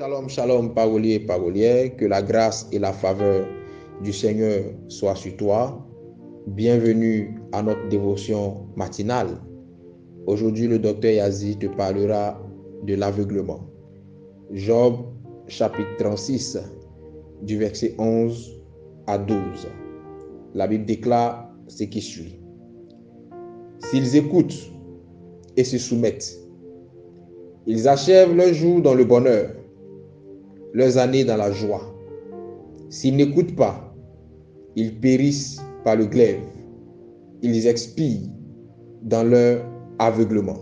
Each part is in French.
Shalom, shalom, parolier et parolières, que la grâce et la faveur du Seigneur soient sur toi. Bienvenue à notre dévotion matinale. Aujourd'hui, le docteur Yazi te parlera de l'aveuglement. Job, chapitre 36, du verset 11 à 12. La Bible déclare ce qui suit. S'ils écoutent et se soumettent, ils achèvent leur jour dans le bonheur, leurs années dans la joie. S'ils n'écoutent pas, ils périssent par le glaive. Ils expirent dans leur aveuglement.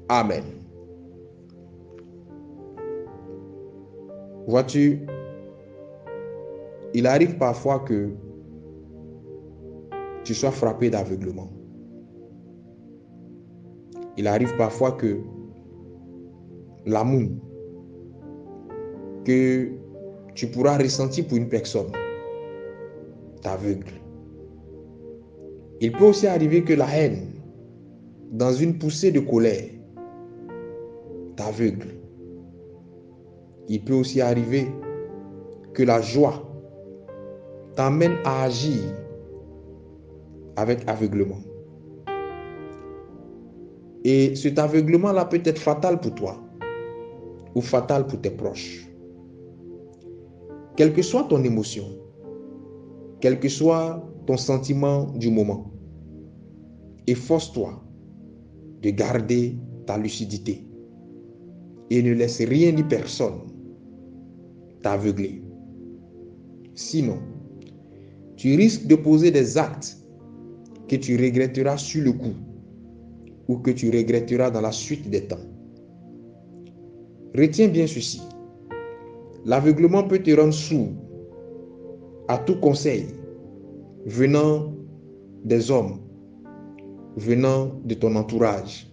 Amen. Vois-tu, il arrive parfois que tu sois frappé d'aveuglement. Il arrive parfois que l'amour que tu pourras ressentir pour une personne t'aveugle. Il peut aussi arriver que la haine, dans une poussée de colère, t'aveugle. Il peut aussi arriver que la joie t'amène à agir avec aveuglement. Et cet aveuglement-là peut être fatal pour toi ou fatal pour tes proches. Quelle que soit ton émotion, quel que soit ton sentiment du moment, efforce-toi de garder ta lucidité et ne laisse rien ni personne t'aveugler. Sinon, tu risques de poser des actes que tu regretteras sur le coup ou que tu regretteras dans la suite des temps. Retiens bien ceci. L'aveuglement peut te rendre sourd à tout conseil venant des hommes, venant de ton entourage.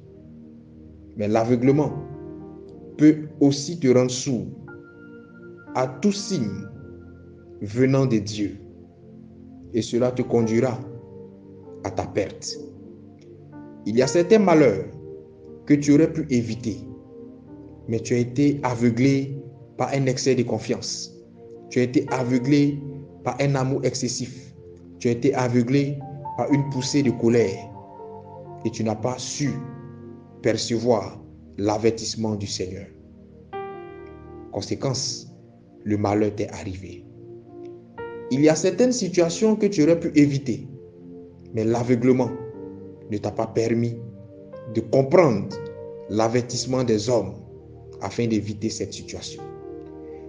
Mais l'aveuglement peut aussi te rendre sourd à tout signe venant de Dieu. Et cela te conduira à ta perte. Il y a certains malheurs que tu aurais pu éviter, mais tu as été aveuglé par un excès de confiance. Tu as été aveuglé par un amour excessif. Tu as été aveuglé par une poussée de colère. Et tu n'as pas su percevoir l'avertissement du Seigneur. Conséquence, le malheur t'est arrivé. Il y a certaines situations que tu aurais pu éviter, mais l'aveuglement ne t'a pas permis de comprendre l'avertissement des hommes afin d'éviter cette situation.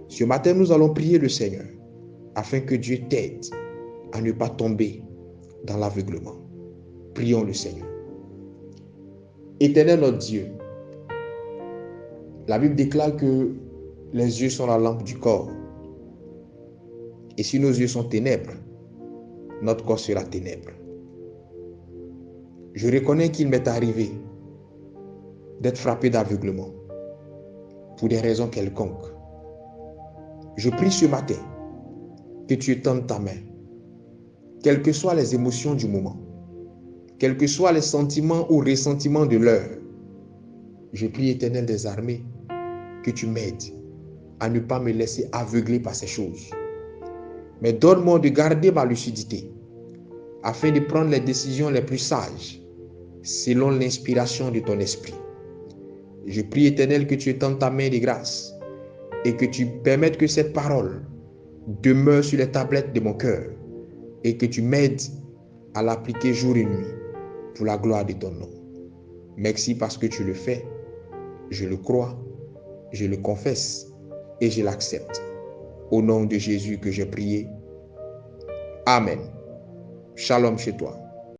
Ce matin, nous allons prier le Seigneur afin que Dieu t'aide à ne pas tomber dans l'aveuglement. Prions le Seigneur. Éternel notre Dieu, la Bible déclare que les yeux sont la lampe du corps. Et si nos yeux sont ténèbres, notre corps sera ténèbres. Je reconnais qu'il m'est arrivé d'être frappé d'aveuglement pour des raisons quelconques. Je prie ce matin que tu étendes ta main, quelles que soient les émotions du moment, quels que soient les sentiments ou ressentiments de l'heure. Je prie, Éternel des armées, que tu m'aides à ne pas me laisser aveugler par ces choses. Mais donne-moi de garder ma lucidité afin de prendre les décisions les plus sages selon l'inspiration de ton esprit. Je prie, Éternel, que tu étendes ta main de grâce et que tu permettes que cette parole demeure sur les tablettes de mon cœur et que tu m'aides à l'appliquer jour et nuit pour la gloire de ton nom. Merci parce que tu le fais. Je le crois, je le confesse et je l'accepte. Au nom de Jésus que j'ai prié. Amen. Shalom chez toi.